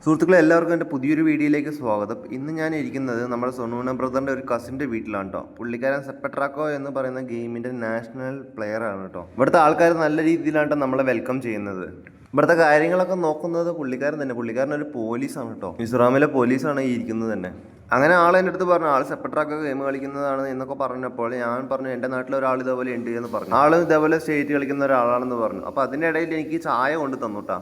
സുഹൃത്തുക്കളെ എല്ലാവർക്കും എൻ്റെ പുതിയൊരു വീഡിയോയിലേക്ക് സ്വാഗതം. ഇന്ന് ഞാൻ ഇരിക്കുന്നത് നമ്മുടെ സൊനൂന ബ്രദറിൻ്റെ ഒരു കസിൻ്റെ വീട്ടിലാണ് കേട്ടോ. പുള്ളിക്കാരൻ സെപ്പട്രാക്കോ എന്ന് പറയുന്ന ഗെയിമിൻ്റെ നാഷണൽ പ്ലെയറാണ് കേട്ടോ. ഇവിടുത്തെ ആൾക്കാർ നല്ല രീതിയിലാണ് നമ്മളെ വെൽക്കം ചെയ്യുന്നത്. ഇവിടുത്തെ കാര്യങ്ങളൊക്കെ നോക്കുന്നത് പുള്ളിക്കാരൻ തന്നെ. പുള്ളിക്കാരൻ ഒരു പോലീസാണ് കേട്ടോ. മിസോറാമിലെ പോലീസാണ് ഈ ഇരിക്കുന്നത് തന്നെ. അങ്ങനെ ആൾ എൻ്റെ അടുത്ത് പറഞ്ഞു, ആൾ സെപ്പട്രാക്കോ ഗെയിം കളിക്കുന്നതാണ് എന്നൊക്കെ പറഞ്ഞപ്പോൾ ഞാൻ പറഞ്ഞു എൻ്റെ നാട്ടിൽ ഒരാൾ ഇതേപോലെ ഉണ്ട് എന്ന് പറഞ്ഞു. ആൾ ഇതേപോലെ സ്റ്റേറ്റ് കളിക്കുന്ന ഒരാളാണെന്ന് പറഞ്ഞു. അപ്പോൾ അതിൻ്റെ ഇടയിൽ എനിക്ക് ചായ കൊണ്ട് തന്നു കേട്ടോ.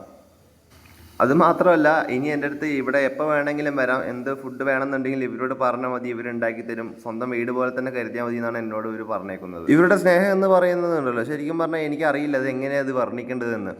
അത് മാത്രമല്ല, ഇനി എൻ്റെ അടുത്ത് ഇവിടെ എപ്പോൾ വേണമെങ്കിലും വരാം, എന്ത് ഫുഡ് വേണമെന്നുണ്ടെങ്കിൽ ഇവരോട് പറഞ്ഞാൽ മതി, ഇവരുണ്ടാക്കി തരും, സ്വന്തം വീട് പോലെ തന്നെ കരുതിയാൽ മതി എന്നാണ് എന്നോട് ഇവർ പറഞ്ഞേക്കുന്നത്. ഇവരുടെ സ്നേഹം എന്ന് പറയുന്നതുണ്ടല്ലോ, ശരിക്കും പറഞ്ഞാൽ എനിക്കറിയില്ല അത് എങ്ങനെയാണ് അത് വർണ്ണിക്കേണ്ടതെന്ന്.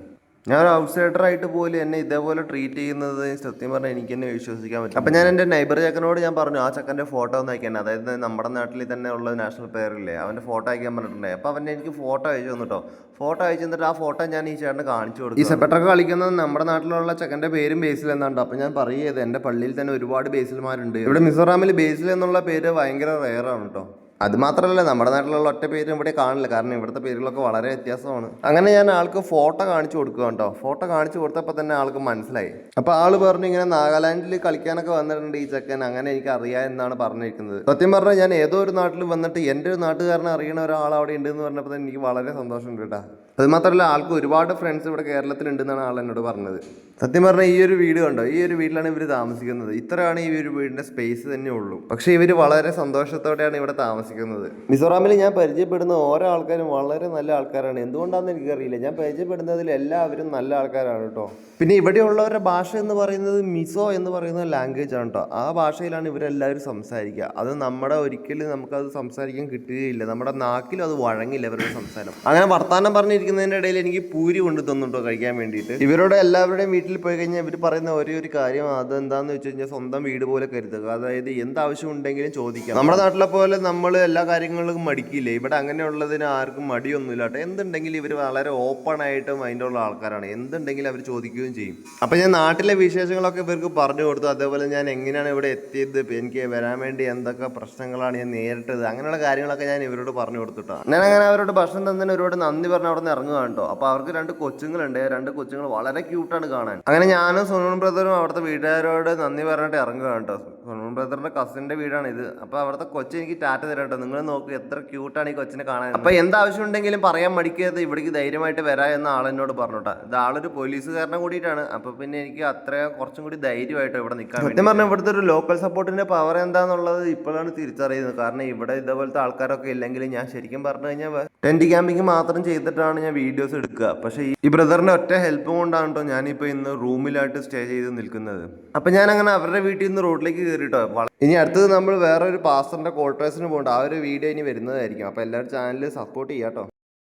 ഞാൻ ഒരു ഔട്ട്സൈഡറായിട്ട് പോലും എന്നെ ഇതേപോലെ ട്രീറ്റ് ചെയ്യുന്നത് സത്യം പറഞ്ഞാൽ എനിക്ക് തന്നെ വിശ്വസിക്കാൻ പറ്റും. അപ്പം ഞാൻ എൻ്റെ നൈബർ ചക്കനോട് ഞാൻ പറഞ്ഞു ആ ചക്കൻ്റെ ഫോട്ടോ ഒന്ന് അയക്കാൻ, അതായത് നമ്മുടെ നാട്ടിൽ തന്നെ ഉള്ള നാഷണൽ പ്ലെയറില്ലേ, അവൻ്റെ ഫോട്ടോ അയക്കാൻ പറഞ്ഞിട്ടുണ്ടായി. അപ്പോൾ അവൻ എനിക്ക് ഫോട്ടോ അയച്ചു തന്നിട്ടോ. ഫോട്ടോ അയച്ചു തന്നിട്ട് ആ ഫോട്ടോ ഞാൻ ഈ ചേട്ടന് കാണിച്ചു കൊടുക്കും. ഈ സെപ്പട്രാക്കോ കളിക്കുന്നത് നമ്മുടെ നാട്ടിലുള്ള ചക്കൻ്റെ പേരും ബേസിൽ എന്നാണ്. അപ്പം ഞാൻ പറയുന്നത് എൻ്റെ പള്ളിയിൽ തന്നെ ഒരുപാട് ബേസിൽമാരുണ്ട്. ഇവിടെ മിസോറാമിൽ ബേസിൽ എന്നുള്ള പേര് ഭയങ്കര റെയറാണ് കേട്ടോ. അത് മാത്രമല്ല, നമ്മുടെ നാട്ടിലുള്ള ഒറ്റ പേരും ഇവിടെ കാണില്ല, കാരണം ഇവിടുത്തെ പേരുകളൊക്കെ വളരെ വ്യത്യാസമാണ്. അങ്ങനെ ഞാൻ ആൾക്ക് ഫോട്ടോ കാണിച്ചു കൊടുക്കുക കേട്ടോ. ഫോട്ടോ കാണിച്ചു കൊടുത്തപ്പോൾ തന്നെ ആൾക്ക് മനസ്സിലായി. അപ്പോൾ ആൾ പറഞ്ഞു ഇങ്ങനെ നാഗാലാൻഡിൽ കളിക്കാനൊക്കെ വന്നിട്ടുണ്ട് ഈ ചെക്കൻ, അങ്ങനെ എനിക്ക് അറിയാം എന്നാണ് പറഞ്ഞിരിക്കുന്നത്. സത്യം പറഞ്ഞാൽ ഞാൻ ഏതോ ഒരു നാട്ടിൽ വന്നിട്ട് എൻ്റെ ഒരു നാട്ടുകാരനെ അറിയണ ഒരാൾ അവിടെ ഉണ്ട് എന്ന് പറഞ്ഞപ്പോൾ തന്നെ എനിക്ക് വളരെ സന്തോഷമുണ്ട് കേട്ടോ. അത് മാത്രമല്ല, ആൾക്ക് ഒരുപാട് ഫ്രണ്ട്സ് ഇവിടെ കേരളത്തിലുണ്ടെന്നാണ് ആൾ എന്നോട് പറഞ്ഞത്. സത്യം പറഞ്ഞാൽ ഈ ഒരു വീട് കണ്ടോ, ഈ ഒരു വീട്ടിലാണ് ഇവർ താമസിക്കുന്നത്. ഇത്രയാണ് ഈ ഒരു വീടിൻ്റെ സ്പേസ് തന്നെ ഉള്ളൂ. പക്ഷേ ഇവർ വളരെ സന്തോഷത്തോടെയാണ് ഇവിടെ താമസിക്കുന്നത്. മിസോറാമിൽ ഞാൻ പരിചയപ്പെടുന്ന ഓരോ ആൾക്കാരും വളരെ നല്ല ആൾക്കാരാണ്. എന്തുകൊണ്ടാണെന്ന് എനിക്കറിയില്ല, ഞാൻ പരിചയപ്പെടുന്നതിൽ എല്ലാവരും നല്ല ആൾക്കാരാണ് കേട്ടോ. പിന്നെ ഇവിടെയുള്ളവരുടെ ഭാഷ എന്ന് പറയുന്നത് മിസോ എന്ന് പറയുന്ന ലാംഗ്വേജ് ആണ് കേട്ടോ. ആ ഭാഷയിലാണ് ഇവരെല്ലാവരും സംസാരിക്കുക. അത് നമ്മുടെ ഒരിക്കലും നമുക്കത് സംസാരിക്കാൻ കിട്ടുകയില്ല, നമ്മുടെ നാക്കിലും അത് വഴങ്ങില്ല ഇവരുടെ സംസാരം. അങ്ങനെ വർത്താനം പറഞ്ഞിരിക്കുന്നതിൻ്റെ ഇടയിൽ എനിക്ക് പൂരി കൊണ്ടു തന്നിട്ടോ കഴിക്കാൻ വേണ്ടിയിട്ട്. ഇവരുടെ എല്ലാവരുടെയും വീട്ടിൽ പോയി കഴിഞ്ഞാൽ ഇവർ പറയുന്ന ഒരേ ഒരു കാര്യം അതെന്താണെന്ന് വെച്ച് കഴിഞ്ഞാൽ സ്വന്തം വീട് പോലെ കരുതുക. അതായത് എന്താവശ്യം ഉണ്ടെങ്കിലും ചോദിക്കാം. നമ്മുടെ നാട്ടിലെ പോലെ നമ്മൾ എല്ലാ കാര്യങ്ങളും മടിക്കില്ലേ, ഇവിടെ അങ്ങനെയുള്ളതിന് ആർക്കും മടിയൊന്നുമില്ല കേട്ടോ. എന്തുണ്ടെങ്കിലും ഇവർ വളരെ ഓപ്പൺ ആയിട്ട് മൈൻഡുള്ള ആൾക്കാരാണ്. എന്തുണ്ടെങ്കിലും അവർ ചോദിക്കുകയും ചെയ്യും. അപ്പം ഞാൻ നാട്ടിലെ വിശേഷങ്ങളൊക്കെ ഇവർക്ക് പറഞ്ഞു കൊടുത്തു. അതേപോലെ ഞാൻ എങ്ങനെയാണ് ഇവിടെ എത്തിയത്, എനിക്ക് വരാൻ വേണ്ടി എന്തൊക്കെ പ്രശ്നങ്ങളാണ് ഞാൻ നേരിട്ടത്, അങ്ങനെയുള്ള കാര്യങ്ങളൊക്കെ ഞാൻ ഇവരോട് പറഞ്ഞു കൊടുത്തിട്ടോ. ഞാൻ അങ്ങനെ അവരോട് ഭക്ഷണം തന്നതിന് ഒരുപാട് നന്ദി പറഞ്ഞ് അവിടെ നിന്ന് ഇറങ്ങുക കേട്ടോ. അപ്പോൾ അവർക്ക് 2 കൊച്ചുങ്ങളുണ്ട്. 2 കൊച്ചുങ്ങൾ വളരെ ക്യൂട്ടാണ് കാണാൻ. അങ്ങനെ ഞാനും സൊനൂൺ ബ്രദറും അവിടുത്തെ വീട്ടുകാരോട് നന്ദി പറഞ്ഞിട്ട് ഇറങ്ങുക കേട്ടോ. സൊനൂൺ ബ്രദറിന്റെ കസിന്റെ വീടാണ് ഇത്. അപ്പോൾ അവിടുത്തെ കൊച്ചു എനിക്ക് ടാറ്റ തരാം കേട്ടോ. നിങ്ങൾ നോക്ക് എത്ര ക്യൂട്ടാണ് ഈ കൊച്ചിനെ കാണാൻ. അപ്പോൾ എന്താവശ്യം ഉണ്ടെങ്കിലും പറയാൻ മടിക്കരുത്, ഇവിടേക്ക് ധൈര്യമായിട്ട് വരാം എന്ന ആളെന്നോട് പറഞ്ഞോട്ടാ. ഇത് ആളൊരു പോലീസുകാരനെ കൂടിയിട്ടാണ്. അപ്പോൾ പിന്നെ എനിക്ക് കുറച്ചും കൂടി ധൈര്യമായിട്ട് ഇവിടെ നിൽക്കാൻ. സത്യം പറഞ്ഞാൽ ഇവിടുത്തെ ഒരു ലോക്കൽ സപ്പോർട്ടിന്റെ പവർ എന്താണെന്നുള്ളത് ഇപ്പോഴാണ് തിരിച്ചറിയുന്നത്. കാരണം ഇവിടെ ഇതേപോലത്തെ ആൾക്കാരൊക്കെ ഇല്ലെങ്കിൽ ഞാൻ ശരിക്കും പറഞ്ഞു കഴിഞ്ഞാൽ ടെന്റ് ക്യാമ്പിങ് മാത്രം ചെയ്തിട്ടാണ് ഞാൻ വീഡിയോസ് എടുക്കുക. പക്ഷേ ഈ ബ്രദറിന്റെ ഒറ്റ ഹെൽപ്പ് കൊണ്ടാണ് കേട്ടോ ഞാനിപ്പോൾ ഇന്ന് റൂമിലായിട്ട് സ്റ്റേ ചെയ്ത് നിൽക്കുന്നത്. അപ്പം ഞാൻ അങ്ങനെ അവരുടെ വീട്ടിൽ നിന്ന് റോഡിലേക്ക് കയറിട്ടോ. ഇനി അടുത്തത് നമ്മൾ വേറെ ഒരു പാസ്റ്ററിന്റെ ക്വാർട്ടേഴ്സിന് പോകണ്ട. ആ ഒരു വീഡിയോ ഇനി വരുന്നതായിരിക്കും. അപ്പോൾ എല്ലാവരും ചാനൽ സപ്പോർട്ട് ചെയ്യാം കേട്ടോ.